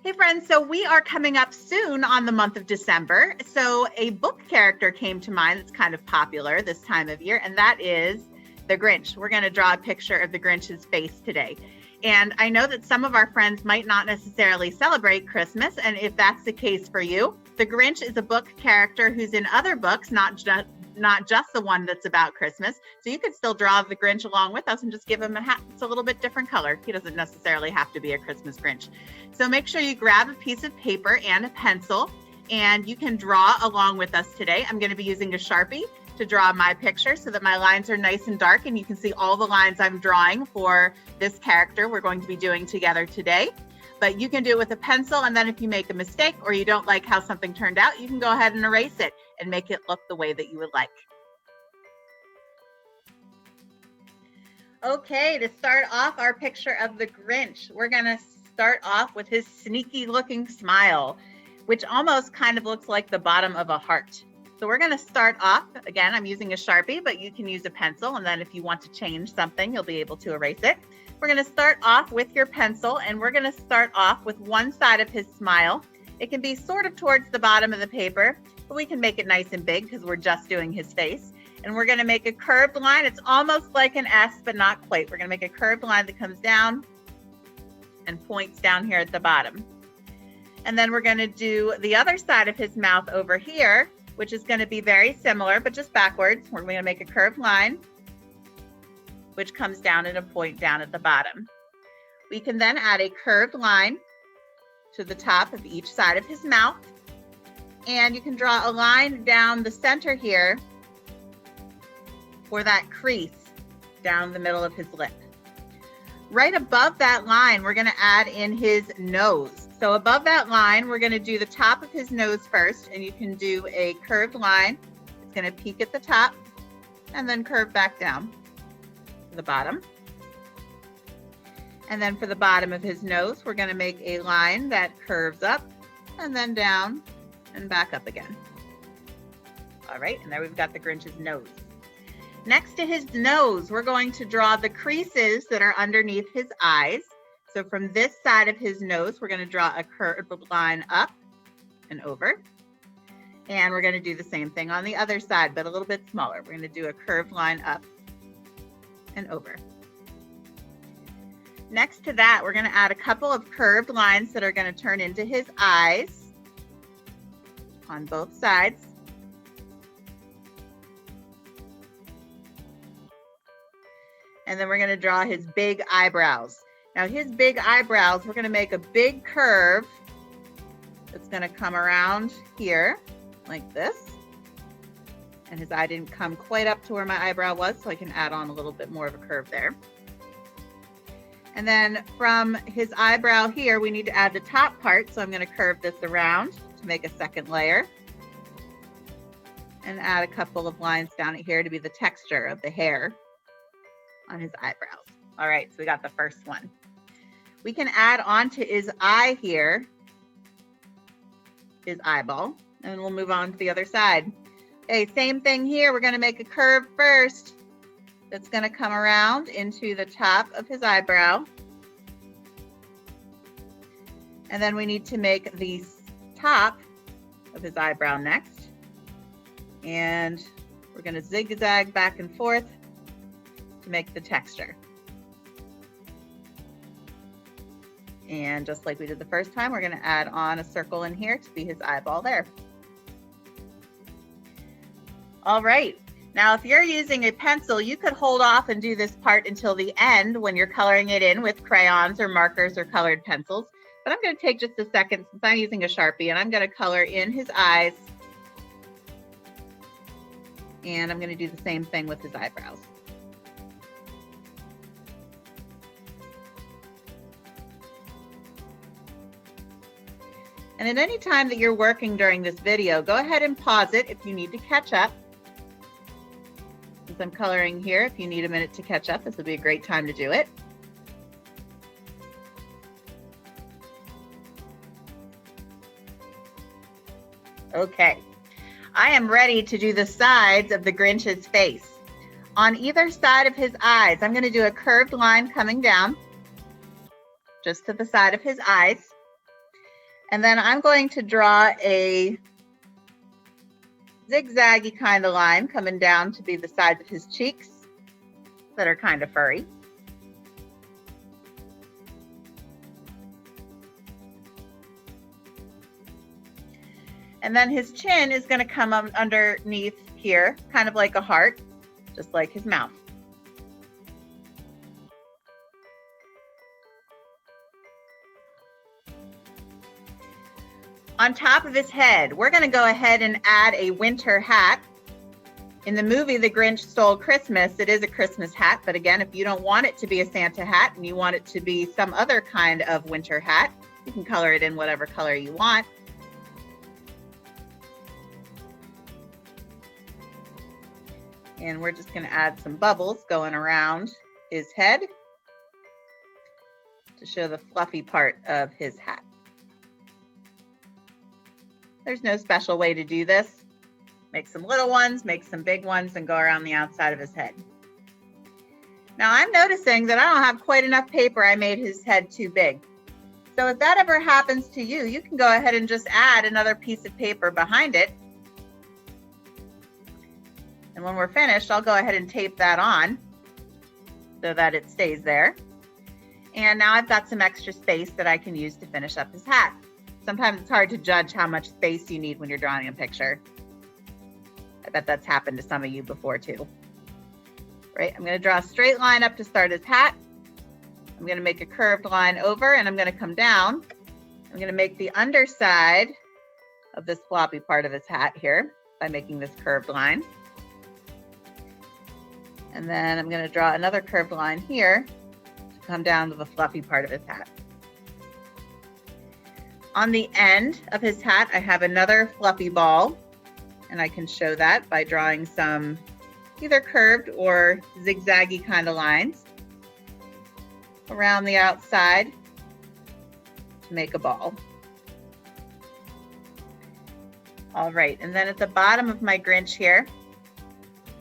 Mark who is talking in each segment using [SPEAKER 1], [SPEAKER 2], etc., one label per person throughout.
[SPEAKER 1] Hey friends, so we are coming up soon on the month of December. So a book character came to mind that's kind of popular this time of year, and that is the Grinch. We're going to draw a picture of the Grinch's face today. And I know that some of our friends might not necessarily celebrate Christmas, and if that's the case for you, the Grinch is a book character who's in other books, not just the one that's about Christmas. So you could still draw the Grinch along with us and just give him a hat. It's a little bit different color. He doesn't necessarily have to be a Christmas Grinch. So make sure you grab a piece of paper and a pencil, and you can draw along with us today. I'm going to be using a Sharpie to draw my picture so that my lines are nice and dark and you can see all the lines I'm drawing for this character we're going to be doing together today. But you can do it with a pencil, and then if you make a mistake or you don't like how something turned out, you can go ahead and erase it and make it look the way that you would like. Okay, to start off our picture of the Grinch, we're going to start off with his sneaky looking smile, which almost kind of looks like the bottom of a heart. So we're going to start off, again, I'm using a Sharpie, but you can use a pencil, and then if you want to change something, you'll be able to erase it. We're going to start off with your pencil, and we're going to start off with one side of his smile. It can be sort of towards the bottom of the paper, but we can make it nice and big because we're just doing his face. And we're going to make a curved line. It's almost like an S, but not quite. We're going to make a curved line that comes down and points down here at the bottom. And then we're going to do the other side of his mouth over here, which is going to be very similar, but just backwards. We're going to make a curved line, which comes down and a point down at the bottom. We can then add a curved line to the top of each side of his mouth. And you can draw a line down the center here for that crease down the middle of his lip. Right above that line, we're going to add in his nose. So above that line, we're going to do the top of his nose first, and you can do a curved line. It's going to peak at the top and then curve back down to the bottom. And then for the bottom of his nose, we're going to make a line that curves up and then down and back up again. All right, and there we've got the Grinch's nose. Next to his nose, we're going to draw the creases that are underneath his eyes. So from this side of his nose, we're going to draw a curved line up and over. And we're going to do the same thing on the other side, but a little bit smaller. We're going to do a curved line up and over. Next to that, we're going to add a couple of curved lines that are going to turn into his eyes on both sides. And then we're going to draw his big eyebrows. Now his big eyebrows, we're going to make a big curve that's going to come around here like this. And his eye didn't come quite up to where my eyebrow was, so I can add on a little bit more of a curve there. And then from his eyebrow here, we need to add the top part. So I'm going to curve this around to make a second layer. And add a couple of lines down here to be the texture of the hair on his eyebrows. All right, so we got the first one. We can add on to his eye here, his eyeball, and we'll move on to the other side. Okay, same thing here. We're going to make a curve first that's going to come around into the top of his eyebrow. And then we need to make the top of his eyebrow next. And we're going to zigzag back and forth to make the texture. And just like we did the first time, we're going to add on a circle in here to be his eyeball there. All right. Now, if you're using a pencil, you could hold off and do this part until the end when you're coloring it in with crayons or markers or colored pencils. But I'm going to take just a second since I'm using a Sharpie, and I'm going to color in his eyes. And I'm going to do the same thing with his eyebrows. And at any time that you're working during this video, go ahead and pause it if you need to catch up. Since I'm coloring here, if you need a minute to catch up, this would be a great time to do it. Okay, I am ready to do the sides of the Grinch's face. On either side of his eyes, I'm going to do a curved line coming down just to the side of his eyes. And then I'm going to draw a zigzaggy kind of line coming down to be the sides of his cheeks that are kind of furry. And then his chin is going to come underneath here, kind of like a heart, just like his mouth. On top of his head, we're going to go ahead and add a winter hat. In the movie, The Grinch Stole Christmas, it is a Christmas hat. But again, if you don't want it to be a Santa hat and you want it to be some other kind of winter hat, you can color it in whatever color you want. And we're just going to add some bubbles going around his head to show the fluffy part of his hat. There's no special way to do this. Make some little ones, make some big ones, and go around the outside of his head. Now I'm noticing that I don't have quite enough paper. I made his head too big. So if that ever happens to you, you can go ahead and just add another piece of paper behind it. And when we're finished, I'll go ahead and tape that on so that it stays there. And now I've got some extra space that I can use to finish up his hat. Sometimes it's hard to judge how much space you need when you're drawing a picture. I bet that's happened to some of you before too. Right, I'm going to draw a straight line up to start his hat. I'm going to make a curved line over and I'm going to come down. I'm going to make the underside of this floppy part of his hat here by making this curved line. And then I'm going to draw another curved line here to come down to the fluffy part of his hat. On the end of his hat, I have another fluffy ball, and I can show that by drawing some either curved or zigzaggy kind of lines around the outside to make a ball. All right, and then at the bottom of my Grinch here,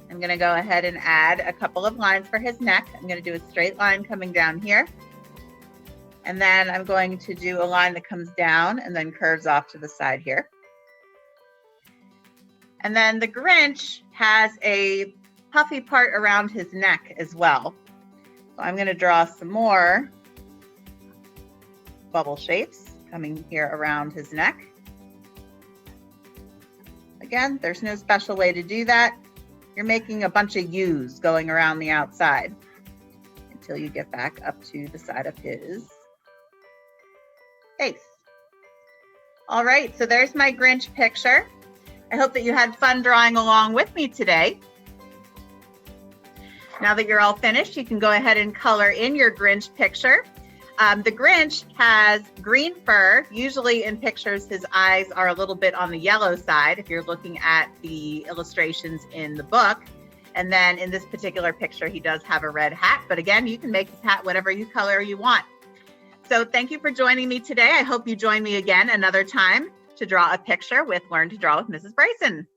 [SPEAKER 1] I'm going to go ahead and add a couple of lines for his neck. I'm going to do a straight line coming down here. And then I'm going to do a line that comes down and then curves off to the side here. And then the Grinch has a puffy part around his neck as well. So I'm going to draw some more bubble shapes coming here around his neck. Again, there's no special way to do that. You're making a bunch of U's going around the outside until you get back up to the side of his face. All right, so there's my Grinch picture. I hope that you had fun drawing along with me today. Now that you're all finished, you can go ahead and color in your Grinch picture. The Grinch has green fur. Usually in pictures, his eyes are a little bit on the yellow side if you're looking at the illustrations in the book. And then in this particular picture, he does have a red hat. But again, you can make his hat whatever color you want. So thank you for joining me today. I hope you join me again another time to draw a picture with Learn to Draw with Mrs. Bryson.